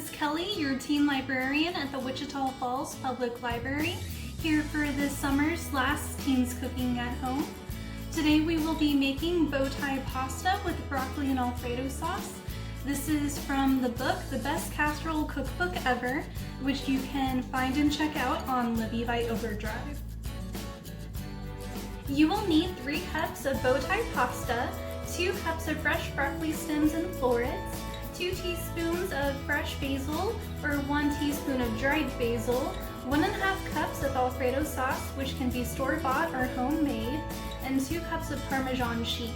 is Kelly, your teen librarian at the Wichita Falls Public Library, here for this summer's last Teens Cooking at Home. Today we will be making bow tie pasta with broccoli and Alfredo sauce. This is from the book, The Best Casserole Cookbook Ever, which you can find and check out on Libby by Overdrive. You will need 3 cups of bow tie pasta, 2 cups of fresh broccoli stems and florets, 2 teaspoons of fresh basil or 1 teaspoon of dried basil, 1.5 cups of Alfredo sauce, which can be store-bought or homemade, and 2 cups of Parmesan cheese.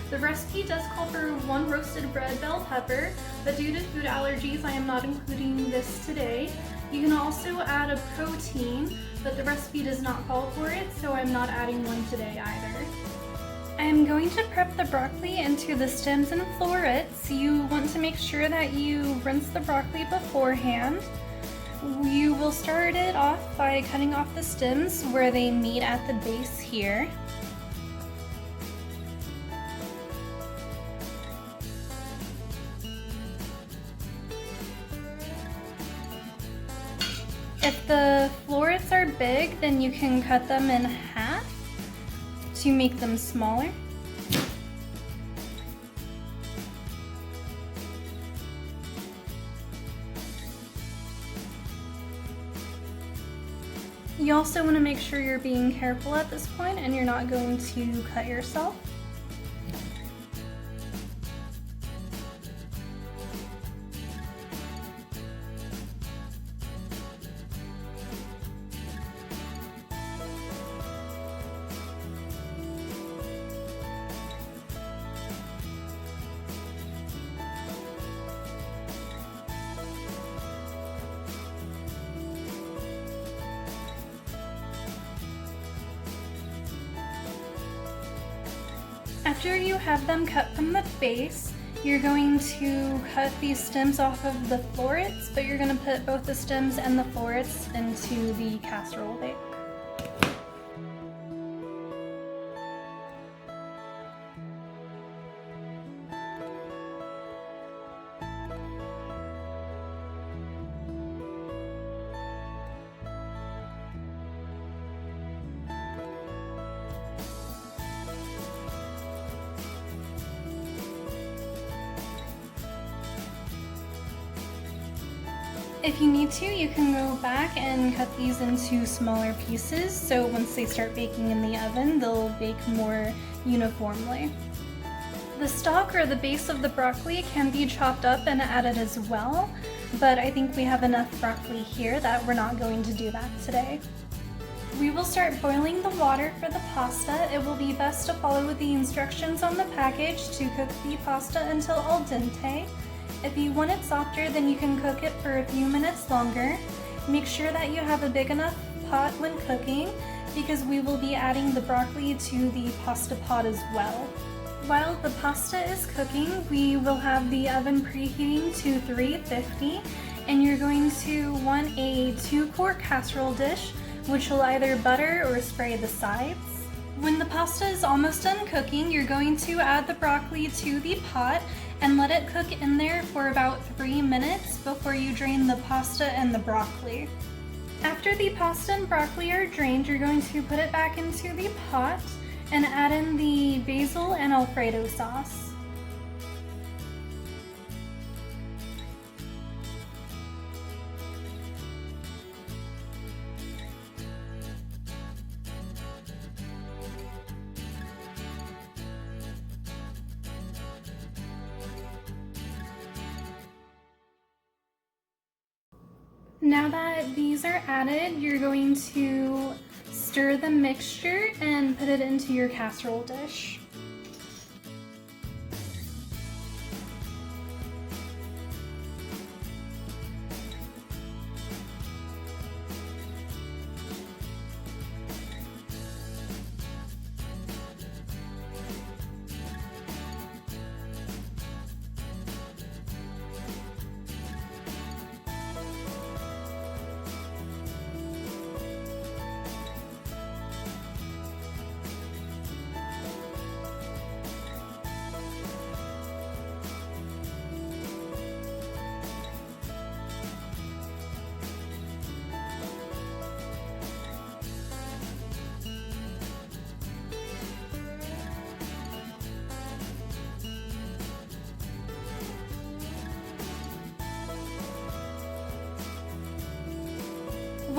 The recipe does call for 1 roasted red bell pepper, but due to food allergies, I am not including this today. You can also add a protein, but the recipe does not call for it, so I'm not adding one today either. I am going to prep the broccoli into the stems and florets. You want to make sure that you rinse the broccoli beforehand. You will start it off by cutting off the stems where they meet at the base here. If the florets are big, then you can cut them in half to make them smaller. You also want to make sure you're being careful at this point and you're not going to cut yourself. After you have them cut from the base, you're going to cut these stems off of the florets, but you're going to put both the stems and the florets into the casserole bake. If you need to, you can go back and cut these into smaller pieces, so once they start baking in the oven, they'll bake more uniformly. The stalk or the base of the broccoli can be chopped up and added as well, but I think we have enough broccoli here that we're not going to do that today. We will start boiling the water for the pasta. It will be best to follow the instructions on the package to cook the pasta until al dente. If you want it softer, then you can cook it for a few minutes longer. Make sure that you have a big enough pot when cooking, because we will be adding the broccoli to the pasta pot as well. While the pasta is cooking, we will have the oven preheating to 350, and you're going to want a 2-quart casserole dish, which will either butter or spray the sides. When the pasta is almost done cooking, you're going to add the broccoli to the pot and let it cook in there for about 3 minutes before you drain the pasta and the broccoli. After the pasta and broccoli are drained, you're going to put it back into the pot and add in the basil and Alfredo sauce. Now that these are added, you're going to stir the mixture and put it into your casserole dish.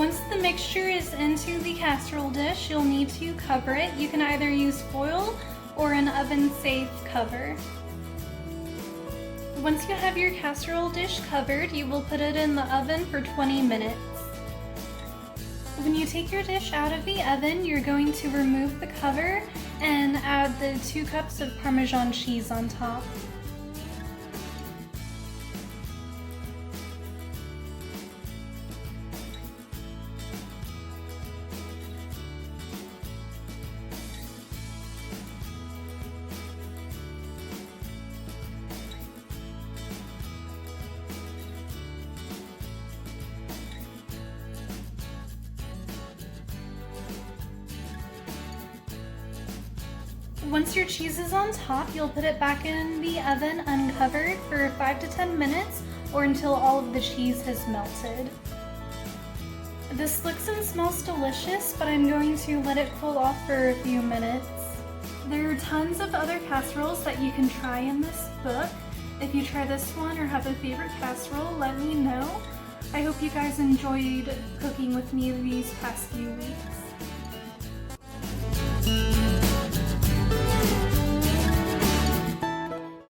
Once the mixture is into the casserole dish, you'll need to cover it. You can either use foil or an oven-safe cover. Once you have your casserole dish covered, you will put it in the oven for 20 minutes. When you take your dish out of the oven, you're going to remove the cover and add the 2 cups of Parmesan cheese on top. Once your cheese is on top, you'll put it back in the oven uncovered for 5 to 10 minutes or until all of the cheese has melted. This looks and smells delicious, but I'm going to let it cool off for a few minutes. There are tons of other casseroles that you can try in this book. If you try this one or have a favorite casserole, let me know. I hope you guys enjoyed cooking with me these past few weeks.